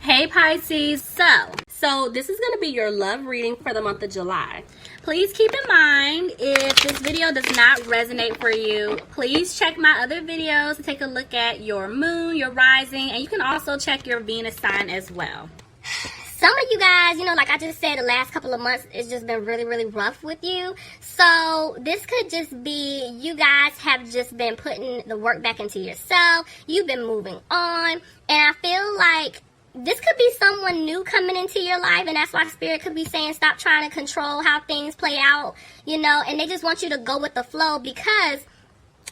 Hey Pisces, so this is going to be your love reading for the month of July. Please keep in mind, if this video does not resonate for you, please check my other videos to take a look at your moon, your rising, and you can also check your Venus sign as well. Some of you guys, like I just said, the last couple of months, it's just been really, really rough with you. So this could just be you guys have just been putting the work back into yourself. You've been moving on. And I feel like this could be someone new coming into your life, and that's why Spirit could be saying stop trying to control how things play out, and they just want you to go with the flow, because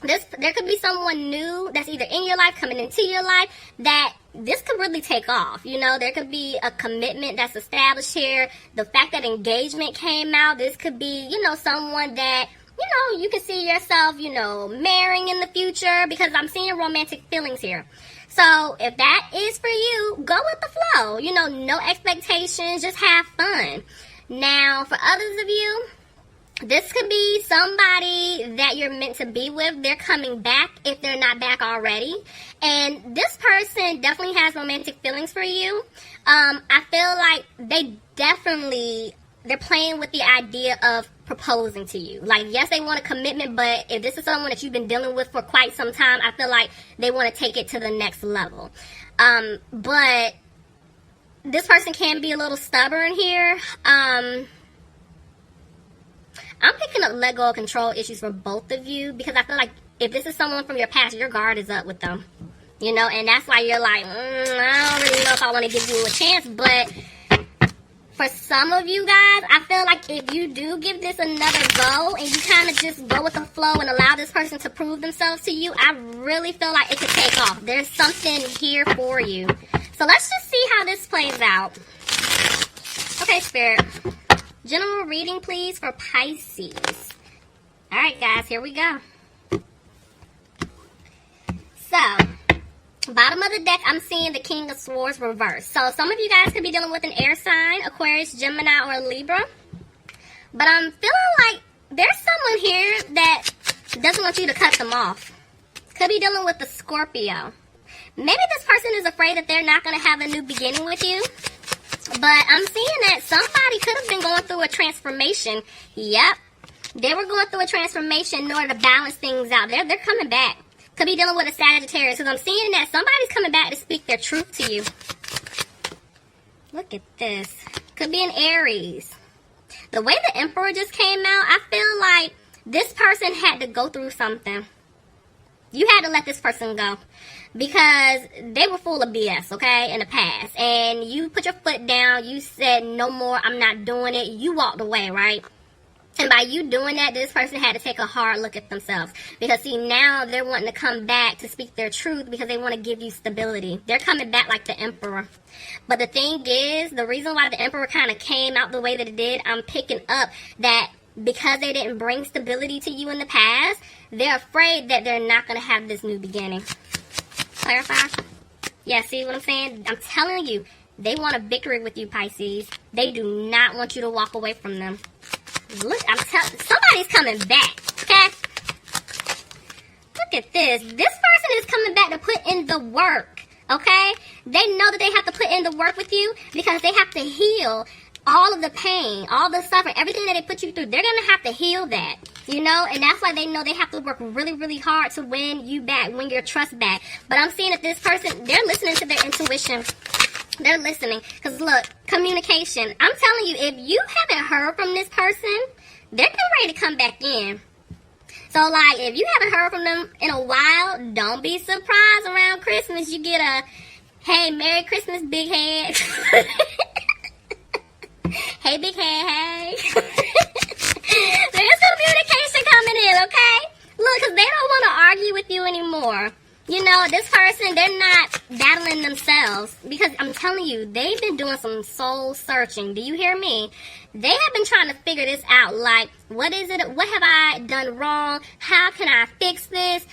there could be someone new that's either in your life, coming into your life, that this could really take off. There could be a commitment that's established here. The fact that engagement came out, this could be, someone that, you can see yourself, marrying in the future, because I'm seeing romantic feelings here. So if that is for you, go with the flow. No expectations, just have fun. Now, for others of you, this could be somebody that you're meant to be with. They're coming back if they're not back already. And this person definitely has romantic feelings for you. I feel like they're playing with the idea of proposing to you. Like, yes, they want a commitment, but if this is someone that you've been dealing with for quite some time, I feel like they want to take it to the next level. But this person can be a little stubborn here. I'm picking up let go of control issues for both of you, because I feel like if this is someone from your past, your guard is up with them. And that's why you're like, I don't really know if I want to give you a chance. But for some of you guys, I feel like if you do give this another go and you kind of just go with the flow and allow this person to prove themselves to you, I really feel like it could take off. There's something here for you. So let's just see how this plays out. Okay, Spirit. General reading, please, for Pisces. All right, guys, here we go. So, bottom of the deck, I'm seeing the King of Swords reversed. So some of you guys could be dealing with an air sign, Aquarius, Gemini, or Libra. But I'm feeling like there's someone here that doesn't want you to cut them off. Could be dealing with the Scorpio. Maybe this person is afraid that they're not going to have a new beginning with you. But I'm seeing that somebody could have been going through a transformation. Yep. They were going through a transformation in order to balance things out. They're coming back. Could be dealing with a Sagittarius, because I'm seeing that somebody's coming back to speak their truth to you. Look at this. Could be an Aries. The way the Emperor just came out, I feel like this person had to go through something. You had to let this person go, because they were full of BS, okay, in the past. And you put your foot down. You said, no more, I'm not doing it. You walked away, right? And by you doing that, this person had to take a hard look at themselves. Because, see, now they're wanting to come back to speak their truth, because they want to give you stability. They're coming back like the Emperor. But the thing is, the reason why the Emperor kind of came out the way that it did, I'm picking up that because they didn't bring stability to you in the past, they're afraid that they're not going to have this new beginning. Clarify? Yeah, see what I'm saying? I'm telling you, they want a victory with you, Pisces. They do not want you to walk away from them. Look, somebody's coming back, okay? Look at this. This person is coming back to put in the work, okay? They know that they have to put in the work with you, because they have to heal all of the pain, all the suffering, everything that they put you through. They're going to have to heal that, and that's why they know they have to work really, really hard to win you back, win your trust back. But I'm seeing that this person, they're listening to their intuition. They're listening. Because, look, communication. I'm telling you, if you haven't heard from this person, they're getting ready to come back in. So, like, if you haven't heard from them in a while, don't be surprised around Christmas you get a, hey, Merry Christmas, big head. Hey, big head, hey. There's communication coming in, okay? Look, because they don't want to argue with you anymore. This person, they're not battling themselves, because I'm telling you, they've been doing some soul searching. Do you hear me? They have been trying to figure this out. Like, what is it? What have I done wrong? How can I fix this?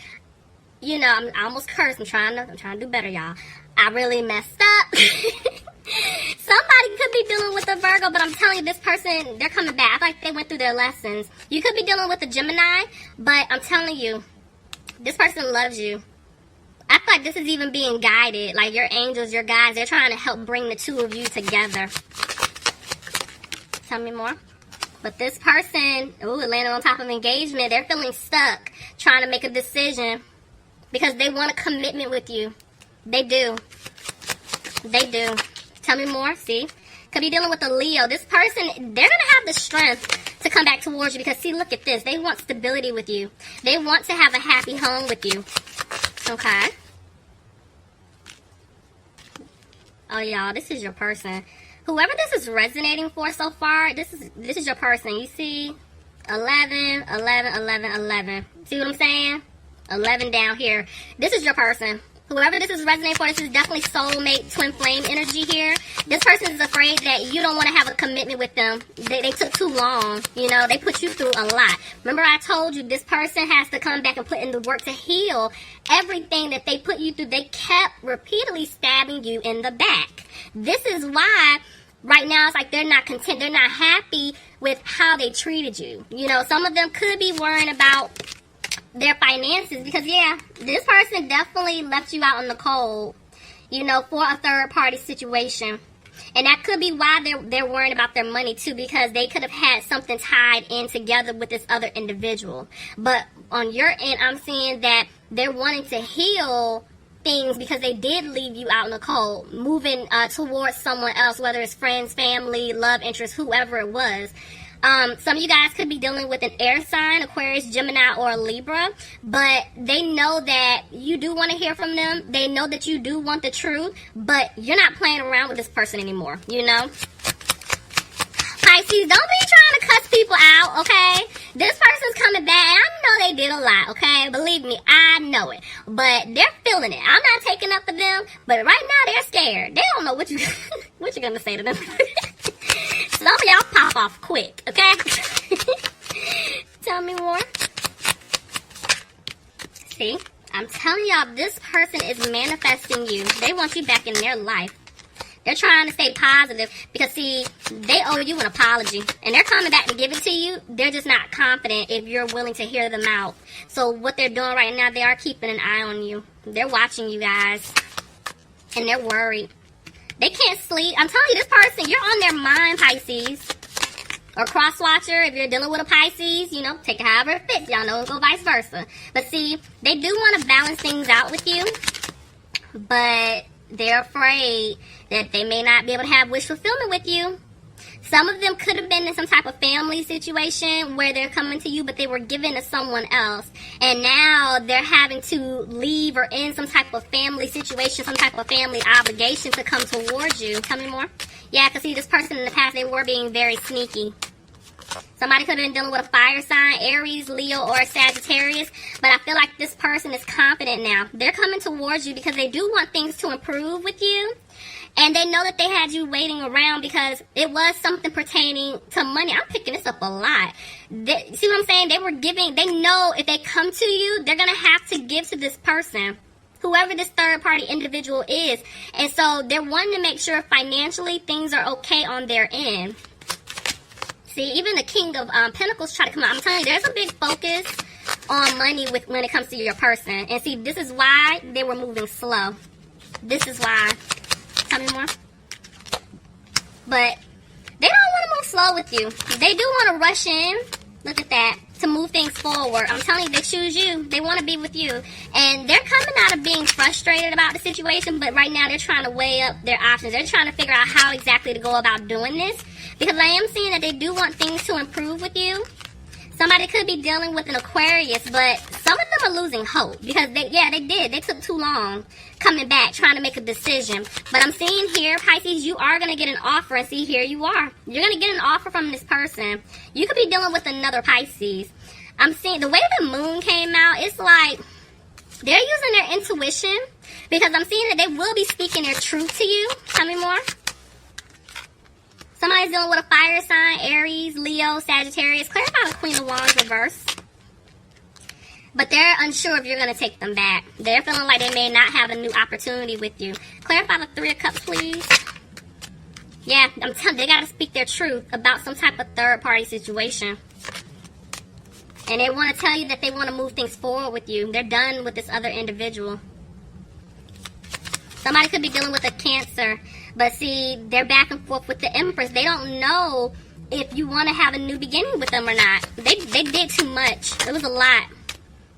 I almost cursed. I'm trying to do better, y'all. I really messed up. Somebody could be dealing with a Virgo, but I'm telling you, this person, they're coming back. I feel like they went through their lessons. You could be dealing with a Gemini, but I'm telling you, this person loves you. I feel like this is even being guided. Like your angels, your guides, they're trying to help bring the two of you together. Tell me more. But this person, ooh, it landed on top of engagement. They're feeling stuck, trying to make a decision because they want a commitment with you. They do. They do. Tell me more. See? Could be dealing with a Leo. This person, they're going to have the strength to come back towards you because, see, look at this. They want stability with you. They want to have a happy home with you. Okay. Oh, y'all, this is your person. Whoever this is resonating for so far, this is your person. You see 11, 11, 11, 11. See what I'm saying? 11 down here. This is your person. Whoever this is resonating for, this is definitely soulmate, twin flame energy here. This person is afraid that you don't want to have a commitment with them. They took too long. You know, they put you through a lot. Remember I told you this person has to come back and put in the work to heal everything that they put you through. They kept repeatedly stabbing you in the back. This is why right now it's like they're not content. They're not happy with how they treated you. You know, some of them could be worrying about their finances because, yeah, this person definitely left you out in the cold, you know, for a third party situation. And that could be why they're worrying about their money too, because they could have had something tied in together with this other individual. But on your end, I'm seeing that they're wanting to heal things because they did leave you out in the cold, moving towards someone else, whether it's friends, family, love interest, whoever it was. Some of you guys could be dealing with an air sign, Aquarius, Gemini, or a Libra, but they know that you do want to hear from them. They know that you do want the truth, but you're not playing around with this person anymore, you know? Pisces, don't be trying to cuss people out, okay? This person's coming back. I know they did a lot, okay? Believe me, I know it. But they're feeling it. I'm not taking up for them, but right now they're scared. They don't know what you're gonna say to them. Some of y'all pop off quick, okay? Tell me more. See, I'm telling y'all, this person is manifesting you. They want you back in their life. They're trying to stay positive because, see, they owe you an apology. And they're coming back to give it to you. They're just not confident if you're willing to hear them out. So what they're doing right now, they are keeping an eye on you. They're watching you guys. And they're worried. They can't sleep. I'm telling you, this person, you're on their mind, Pisces. Or cross-watcher, if you're dealing with a Pisces, you know, take it however it fits. Y'all know, go vice versa. But see, they do want to balance things out with you. But they're afraid that they may not be able to have wish fulfillment with you. Some of them could have been in some type of family situation where they're coming to you, but they were given to someone else. And now they're having to leave or end some type of family situation, some type of family obligation to come towards you. Tell me more. Yeah, because see, this person in the past, they were being very sneaky. Somebody could have been dealing with a fire sign, Aries, Leo, or Sagittarius. But I feel like this person is confident now. They're coming towards you because they do want things to improve with you. And they know that they had you waiting around because it was something pertaining to money. I'm picking this up a lot. See what I'm saying? They know if they come to you, they're going to have to give to this person, whoever this third party individual is. And so they're wanting to make sure financially things are okay on their end. See, even the King of Pentacles try to come out. I'm telling you, there's a big focus on money when it comes to your person. And see, this is why they were moving slow. This is why. Tell me more. But they don't want to move slow with you. They do want to rush in. Look at that. To move things forward. I'm telling you, they choose you. They want to be with you. And they're coming out of being frustrated about the situation, but right now they're trying to weigh up their options. They're trying to figure out how exactly to go about doing this. Because I am seeing that they do want things to improve with you. Somebody could be dealing with an Aquarius, but some of them are losing hope. Because, they did. They took too long coming back, trying to make a decision. But I'm seeing here, Pisces, you are going to get an offer. And see, here you are. You're going to get an offer from this person. You could be dealing with another Pisces. I'm seeing, the way the moon came out, it's like they're using their intuition. Because I'm seeing that they will be speaking their truth to you. Tell me more. Somebody's dealing with a fire sign, Aries, Leo, Sagittarius. Clarify the Queen of Wands reverse. But they're unsure if you're going to take them back. They're feeling like they may not have a new opportunity with you. Clarify the Three of Cups, please. Yeah, I'm telling you, they got to speak their truth about some type of third-party situation. And they want to tell you that they want to move things forward with you. They're done with this other individual. Somebody could be dealing with a Cancer. But see, they're back and forth with the Empress. They don't know if you want to have a new beginning with them or not. They did too much. It was a lot.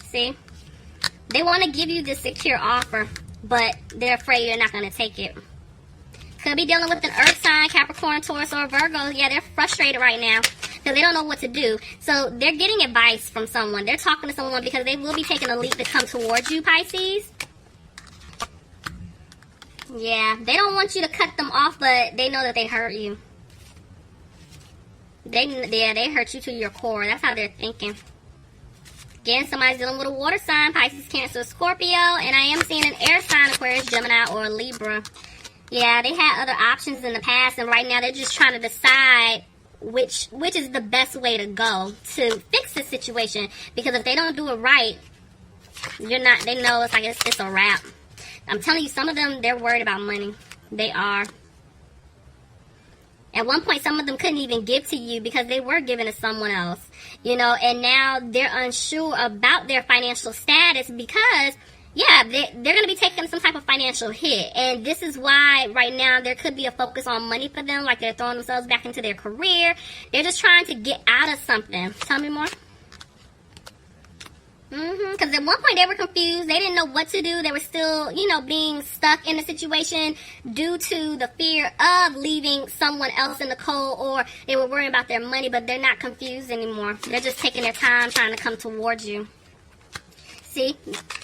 See? They want to give you this secure offer, but they're afraid you're not going to take it. Could be dealing with an Earth sign, Capricorn, Taurus, or Virgo. Yeah, they're frustrated right now because they don't know what to do. So they're getting advice from someone. They're talking to someone because they will be taking a leap to come towards you, Pisces. Yeah, they don't want you to cut them off, but they know that they hurt you. They hurt you to your core. That's how they're thinking. Again, somebody's dealing with a water sign, Pisces, Cancer, Scorpio, and I am seeing an air sign, Aquarius, Gemini, or Libra. Yeah, they had other options in the past, and right now they're just trying to decide which is the best way to go to fix the situation. Because if they don't do it right, they know it's like it's a wrap. I'm telling you, some of them, they're worried about money. They are. At one point, some of them couldn't even give to you because they were giving to someone else, you know, and now they're unsure about their financial status because, yeah, they're going to be taking some type of financial hit. And this is why right now there could be a focus on money for them, like they're throwing themselves back into their career. They're just trying to get out of something. Tell me more. Because at one point they were confused. They didn't know what to do. They were still, you know, being stuck in the situation due to the fear of leaving someone else in the cold, or they were worrying about their money, but they're not confused anymore. They're just taking their time trying to come towards you. See?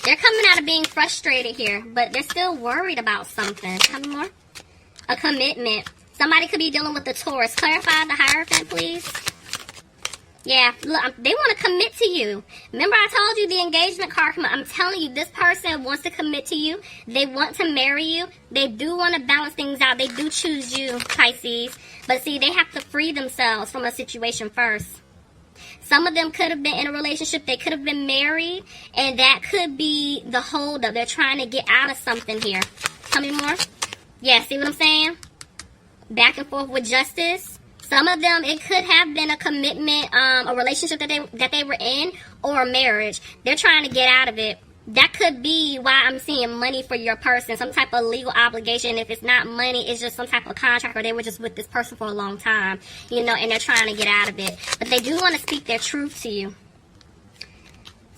They're coming out of being frustrated here, but they're still worried about something. Tell me more. A commitment. Somebody could be dealing with the Taurus. Clarify the Hierophant, please. Yeah, look, they want to commit to you. Remember I told you the engagement card? I'm telling you, this person wants to commit to you. They want to marry you. They do want to balance things out. They do choose you, Pisces. But see, they have to free themselves from a situation first. Some of them could have been in a relationship. They could have been married. And that could be the holdup. They're trying to get out of something here. Tell me more. Yeah, see what I'm saying? Back and forth with justice. Some of them, it could have been a commitment, a relationship that they were in, or a marriage. They're trying to get out of it. That could be why I'm seeing money for your person, some type of legal obligation. If it's not money, it's just some type of contract, or they were just with this person for a long time, you know, and they're trying to get out of it. But they do want to speak their truth to you.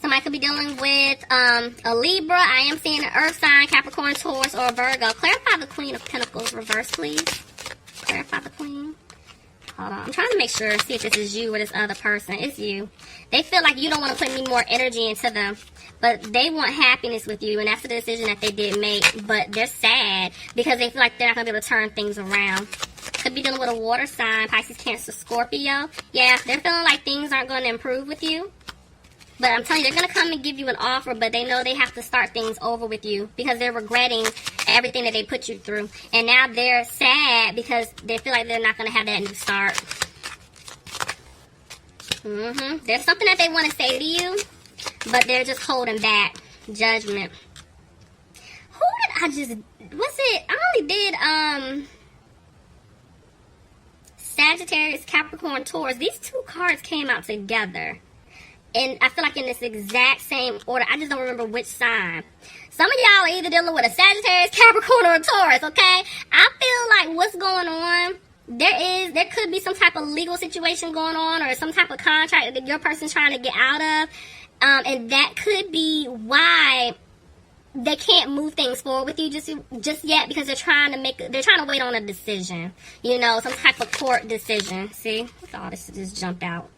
Somebody could be dealing with a Libra. I am seeing an Earth sign, Capricorn, Taurus, or a Virgo. Clarify the Queen of Pentacles reverse, please. Clarify the Queen. Hold on. I'm trying to make sure, see if this is you or this other person. It's you. They feel like you don't want to put any more energy into them. But they want happiness with you, and that's the decision that they did make. But they're sad because they feel like they're not going to be able to turn things around. Could be dealing with a water sign, Pisces, Cancer, Scorpio. Yeah, they're feeling like things aren't going to improve with you. But I'm telling you, they're going to come and give you an offer, but they know they have to start things over with you because they're regretting everything that they put you through. And now they're sad because they feel like they're not going to have that new start. There's something that they want to say to you, but they're just holding back. Judgment. Who did I just... What's it? I only did, Sagittarius, Capricorn, Taurus. These two cards came out together. And I feel like in this exact same order. I just don't remember which sign. Some of y'all are either dealing with a Sagittarius, Capricorn, or a Taurus, okay? I feel like what's going on, there could be some type of legal situation going on, or some type of contract that your person's trying to get out of. And that could be why they can't move things forward with you just yet, because they're trying to wait on a decision. You know, some type of court decision. See? Oh, this just jumped out.